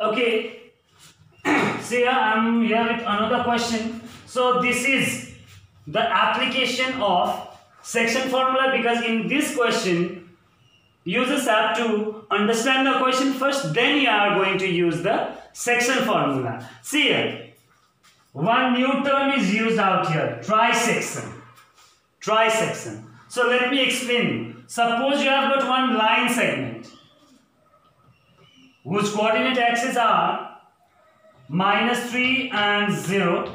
Okay, so here I am here with another question. So this is the application of section formula, because in this question users have to understand the question first, then you are going to use the section formula. See here, one new term is used out here, trisection. Trisection. So let me explain you. Suppose you have got one line segment whose coordinate axes are -3 and 0,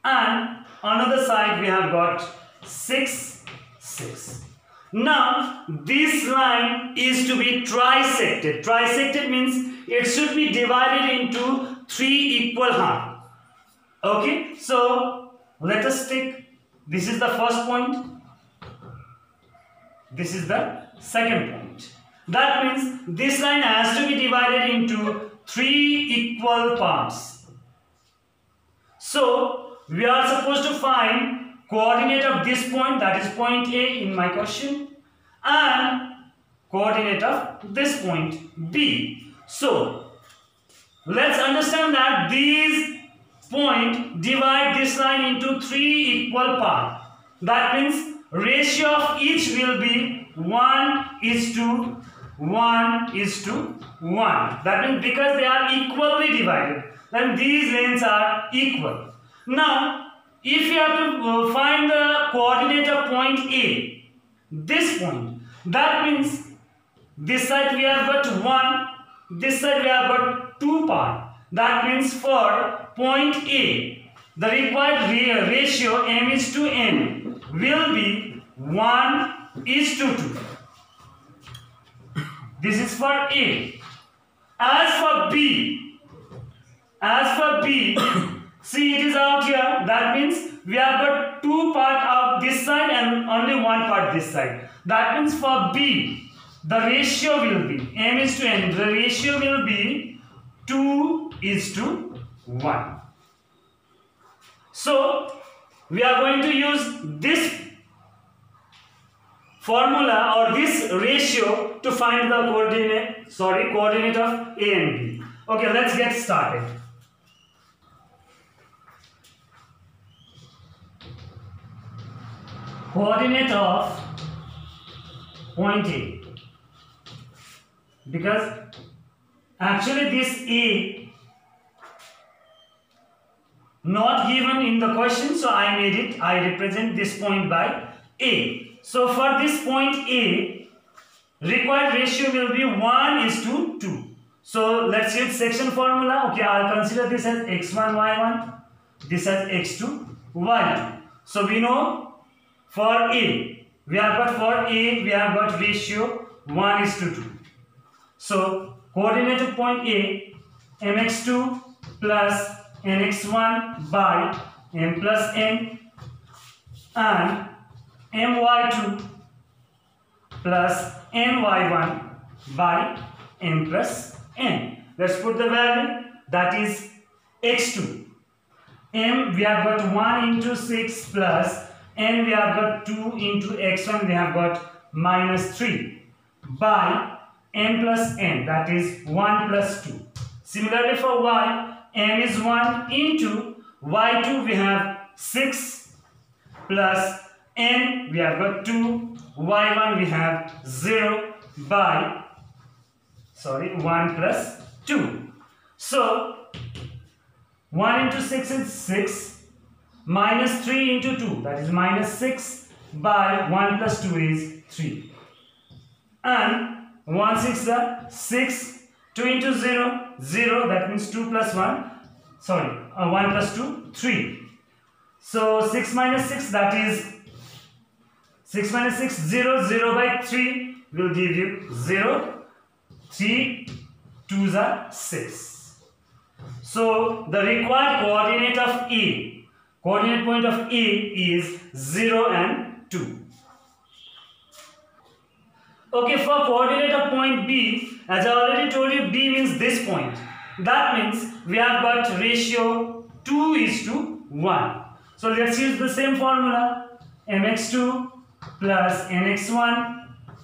and another side we have got 6, 6. Now this line is to be trisected. Trisected means it should be divided into 3 equal halves. Okay, so let us take, this is the first point, this is the second point. That means this line has to be divided into 3 equal parts. So we are supposed to find coordinate of this point, that is point A in my question, and coordinate of this point B. So let's understand that these points divide this line into 3 equal parts. That means ratio of each will be 1:1:1. That means because they are equally divided, then these lanes are equal. Now if you have to find the coordinate of point A, this point, that means this side we have got 1, this side we have got 2 parts. That means for point A, the required ratio m:2n will be 1:2. This is for A. As for B, see, it is out here. That means we have got 2 parts of this side and only 1 part this side. That means for B, the ratio will be m:2n. The ratio will be 2:1. So we are going to use this formula or this ratio to find the coordinate of A and B. Okay, let's get started. Coordinate of point A, because actually this A not given in the question, so I represent this point by A. So for this point A, required ratio will be 1:2. So let's use section formula. Okay, I'll consider this as x1, y1, this as x2, y2. So we know for A, we have got ratio 1:2. So coordinate of point A, mx2 plus nx1 by m plus n, and my2 plus ny1 by m plus n. Let's put the value, that is x2. M we have got 1:6 plus n we have got 2 into x1 we have got -3 by m plus n, that is 1 plus 2. Similarly for y, m is 1 into y2 we have 6 plus n we have got 2, y1 we have 0 by 1 plus 2. So 1 into 6 is 6, minus 3 into 2, that is -6 by 1 plus 2 is 3. And 1 6 6, 2 into 0, 0, that means 2 plus 1, 1 plus 2, 3. So 6 minus 6, that is 6 minus 6, 0, 0 by 3 will give you 0, 3 2s are 6. So the required coordinate of A, coordinate point of A is 0 and 2. Okay, for coordinate of point B, as I already told you, B means this point. That means we have got ratio 2:1. So let's use the same formula, mx2 plus nx1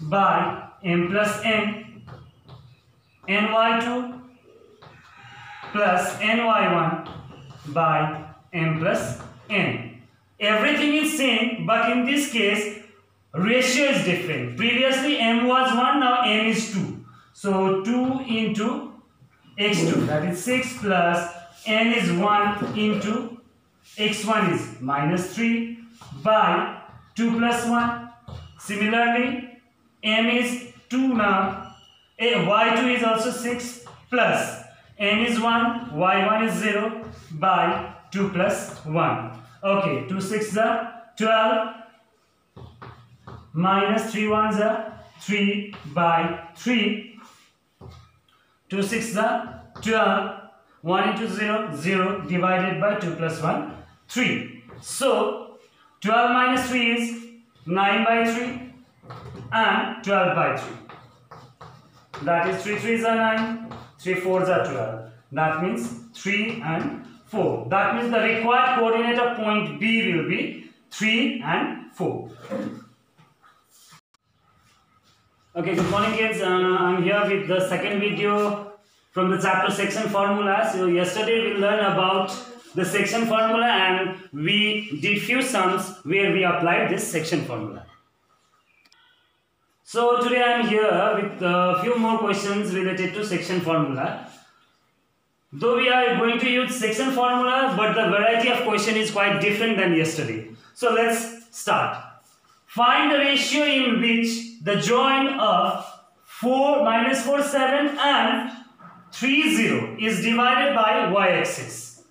by m plus n, ny2 plus ny1 by m plus n. Everything is same, but in this case ratio is different. Previously m was 1, now n is 2. So 2 into x2, that is 6, plus n is 1 into x1 is minus 3 by 2 plus 1. Similarly, m is 2 now, y2 is also 6 plus n is 1, y1 is 0 by 2 plus 1. Okay, 2 6 are 12 minus 3 1s are 3 by 3. 2 6 are 12. 1 into 0, 0 divided by 2 plus 1, 3. So, 12 minus 3 is 9 by 3 and 12 by 3. That is 3 3s are 9, 3 4s are 12. That means 3 and 4. That means the required coordinate of point B will be 3 and 4. Okay, good morning kids. I'm here with the second video from the chapter section formula. So yesterday we learned about the section formula and we did few sums where we applied this section formula. So today I am here with a few more questions related to section formula. Though we are going to use section formula, but the variety of question is quite different than yesterday. So let's start. Find the ratio in which the join of 4, minus 4, 7 and 3, 0 is divided by y-axis.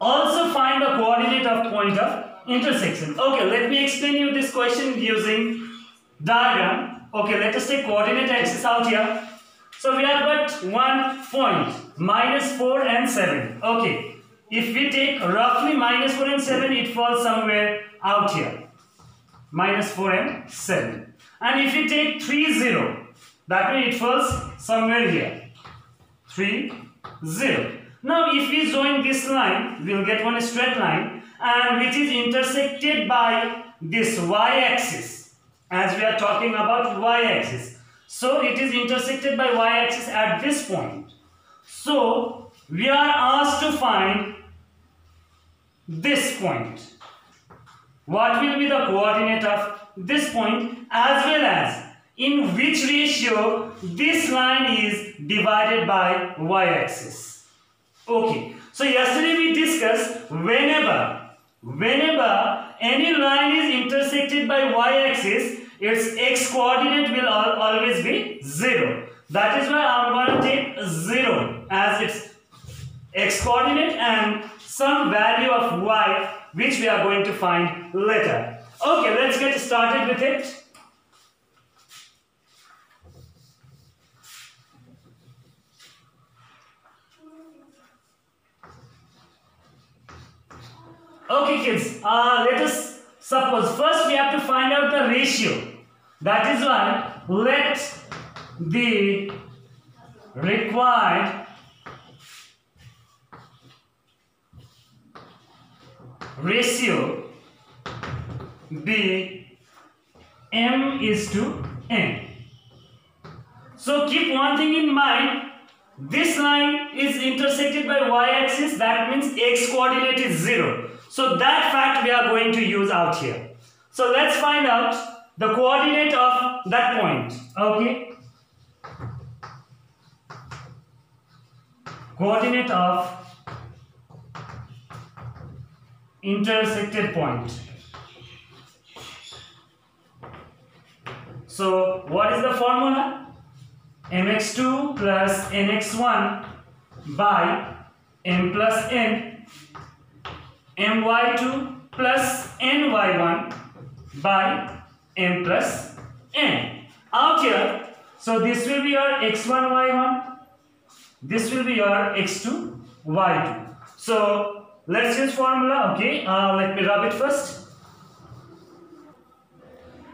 Also find the coordinate of point of intersection. Okay, let me explain you this question using diagram. Okay, let us take coordinate axis out here. So we have got one point, minus 4 and 7. Okay, if we take roughly minus 4 and 7, it falls somewhere out here. Minus 4 and 7. And if we take 3, 0, that means it falls somewhere here. 3, 0. Now if we join this line, we will get one straight line and which is intersected by this y-axis, as we are talking about y-axis. So it is intersected by y-axis at this point. So we are asked to find this point. What will be the coordinate of this point as well as in which ratio this line is divided by y-axis. Okay, so yesterday we discussed whenever any line is intersected by y-axis, its x coordinate will always be 0. That is why I am going to take 0 as its x coordinate and some value of y which we are going to find later. Okay, let's get started with it. Okay kids, let us suppose first we have to find out the ratio. That is why let the required ratio be m is to n. So keep one thing in mind, this line is intersected by y-axis, that means x coordinate is 0. So that fact we are going to use out here. So let's find out the coordinate of that point. Okay. Coordinate of intersected point. So what is the formula? mx2 plus nx1 by m plus n, my2 plus ny1 by m plus n. Out here, so this will be your x1 y1, this will be your x2 y2. So let's use formula. Okay, let me rub it first.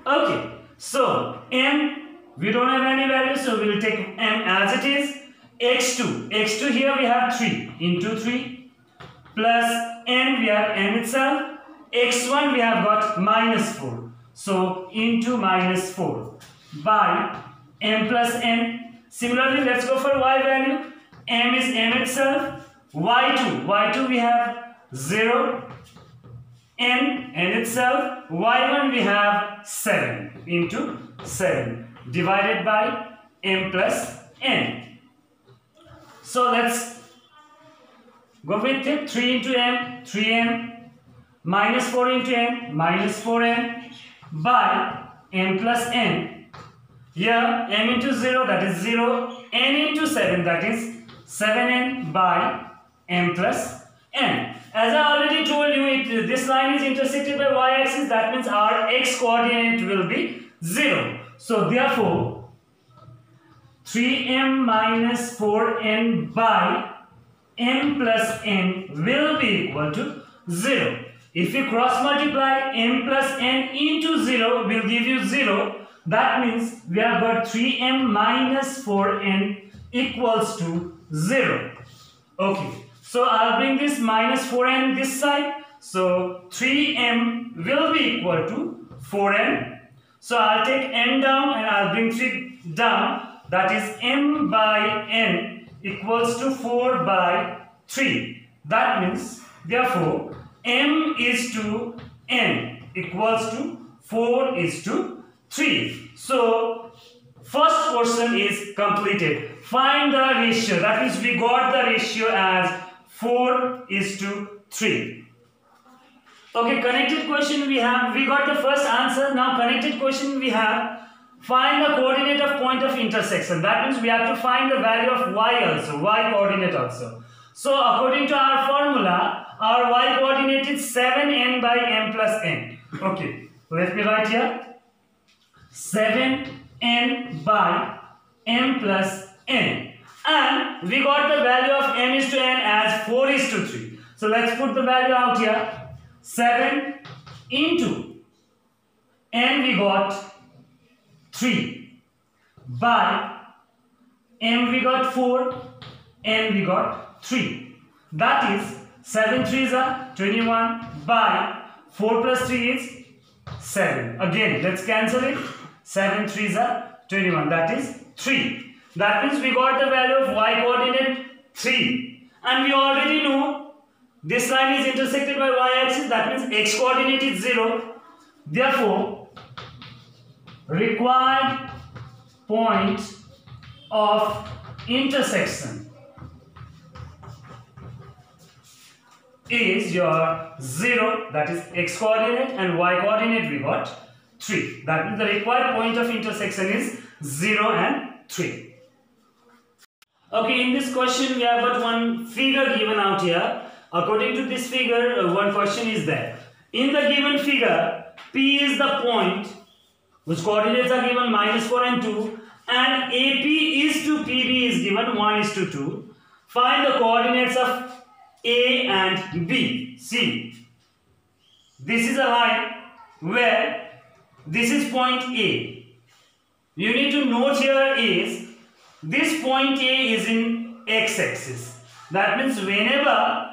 Okay, so m, we don't have any value, so we will take m as it is. x2 here we have 3 into 3 plus n, we have n itself. x1 we have got minus 4, so into minus 4 by m plus n. Similarly, let's go for y value. M is m itself, y2 we have 0, n itself, y1 we have 7 into 7 divided by m plus n. So let's go with it. 3 into m, 3m, minus 4 into n, minus 4n by m plus n. Here m into 0, that is 0, n into 7, that is 7n by m plus n. As I already told you, this line is intersected by y-axis, that means our x coordinate will be 0. So therefore 3m minus 4n by m plus n will be equal to 0. If we cross multiply, m plus n into 0 will give you 0. That means we have got 3m minus 4n equals to 0. Okay, so I'll bring this minus 4n this side. So 3m will be equal to 4n. So I'll take n down and I'll bring 3 down. That is m by n equals to 4 by 3. That means, therefore, m is to n equals to 4 is to 3. So, first portion is completed. Find the ratio. That means we got the ratio as 4 is to 3. Okay, connected question we have. We got the first answer. Now, connected question we have. Find the coordinate of point of intersection. That means we have to find the value of y also, y coordinate also. So according to our formula, our y coordinate is 7n by m plus n. Okay, let me write here. 7n by m plus n. And we got the value of m is to n as 4 is to 3. So let's put the value out here. 7 into n we got 3 by m we got 4, n we got 3. That is 7 3s are 21 by 4 plus 3 is 7. Again, let's cancel it. 7 3s are 21. That is 3. That means we got the value of y coordinate 3. And we already know this line is intersected by y-axis. That means x coordinate is 0. Therefore, required point of intersection is your 0, that is x coordinate, and y coordinate we got 3. That means the required point of intersection is 0 and 3. Okay, in this question we have got one figure given out here. According to this figure, one question is there. In the given figure, P is the point whose coordinates are given -4 and 2, and AP is to PB is given 1 is to 2. Find the coordinates of A and B. See, this is a line where this is point A. You need to note here is this point A is in x-axis. That means whenever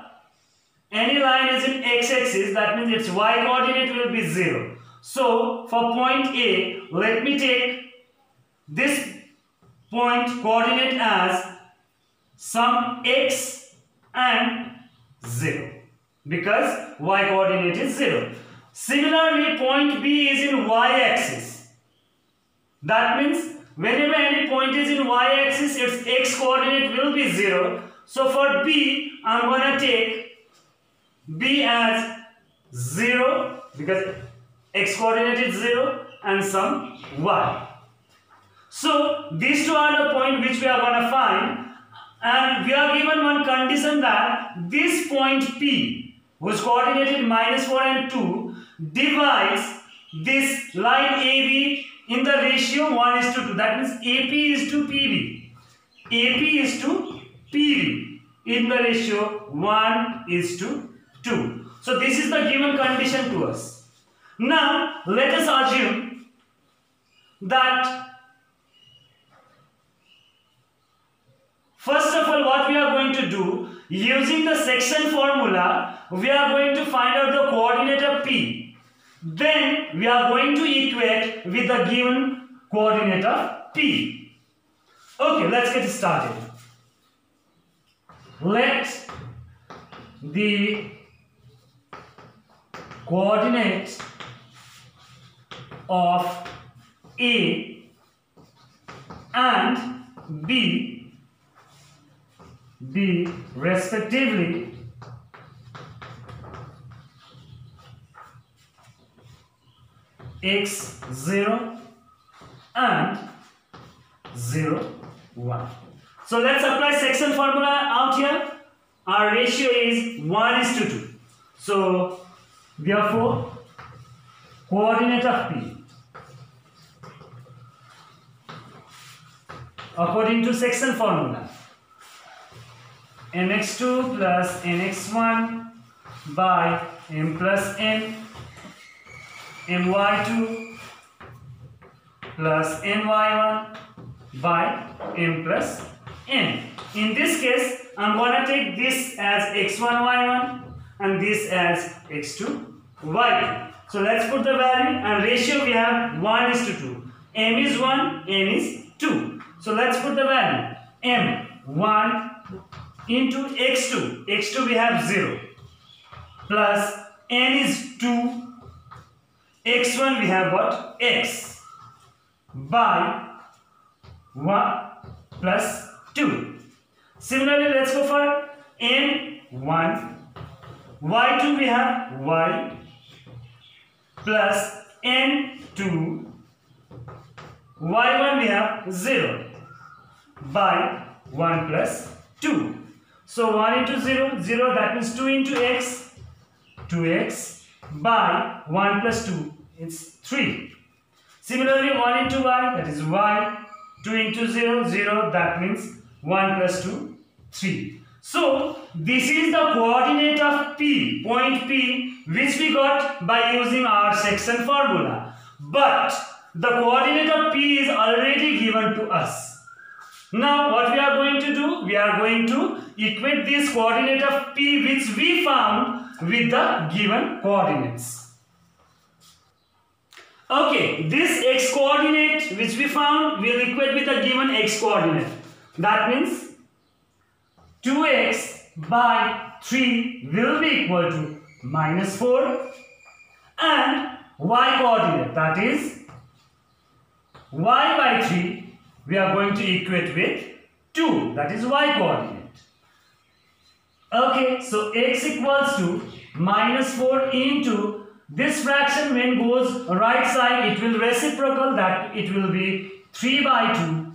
any line is in x-axis, that means its y coordinate will be 0. So for point A, let me take this point coordinate as some x and 0, because y coordinate is 0. Similarly, point B is in y-axis. That means whenever any point is in y-axis, its x coordinate will be 0. So for B, I'm going to take B as 0 because x coordinate is 0 and some y. So these two are the point which we are going to find, and we are given one condition that this point P, whose coordinate is -4 and 2, divides this line AB in the ratio 1 is to 2. That means AP is to PB. AP is to PB in the ratio 1 is to 2. So this is the given condition to us. Now let us assume that first of all, what we are going to do, using the section formula, we are going to find out the coordinate of P. Then we are going to equate with the given coordinate of P. Okay, let's get started. let the coordinate of A and B be respectively x0 and 0, 1. So let's apply section formula out here. Our ratio is 1:2. So therefore, coordinate of P according to section formula, mx2 plus nx1 by m plus n, my2 plus ny1 by m plus n. In this case, I'm gonna take this as x1 y1 and this as x2 y2. So let's put the value, and ratio we have 1:2. M is 1, n is 2. So let's put the value. M 1 into x2. x2 we have 0 plus n is 2. x1 we have what? X by 1 plus 2. Similarly, let's go for n1. y2 we have y plus n2. y1 we have 0 by 1 plus 2. So 1 into 0, 0, that means 2 into x, 2x by 1 plus 2, it's 3. Similarly, 1 into y, that is y, 2 into 0, 0, that means 1 plus 2, 3. So this is the coordinate of P, point P, which we got by using our section formula. But the coordinate of P is already given to us. Now what we are going to do? We are going to equate this coordinate of P which we found with the given coordinates. Okay, this x coordinate which we found will equate with the given x coordinate. That means 2x by 3 will be equal to -4, and y coordinate, that is y by 3, we are going to equate with 2, that is y coordinate. Okay, so x equals to -4 into this fraction. When goes right side, it will reciprocal, that it will be 3 by 2.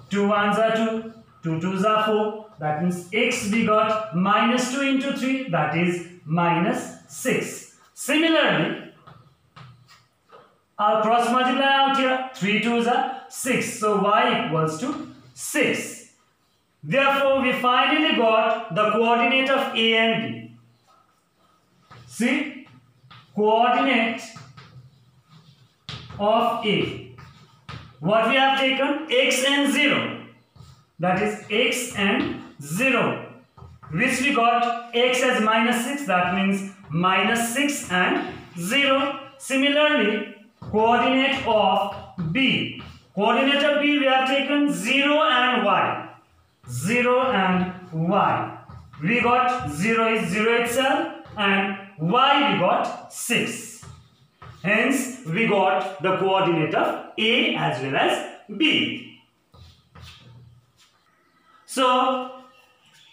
2 1s are 2, 2 2s are 4. That means x we got -2 into 3, that is -6. Similarly, I'll cross multiply out here. 3 2s are 6. So y equals to 6. Therefore, we finally got the coordinate of A and B. See, coordinate of A. What we have taken? X and 0. That is x and 0. Which we got x as -6. That means -6 and 0. Similarly, coordinate of B. Coordinate of B we have taken 0 and y. 0 and y. We got 0 is 0 itself, and y we got 6. Hence, we got the coordinate of A as well as B. So,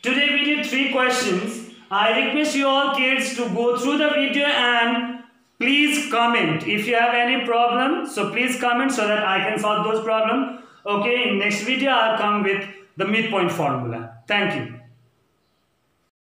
today we did 3 questions. I request you all kids to go through the video and please comment if you have any problem. So please comment so that I can solve those problems. Okay, in next video I'll come with the midpoint formula. Thank you.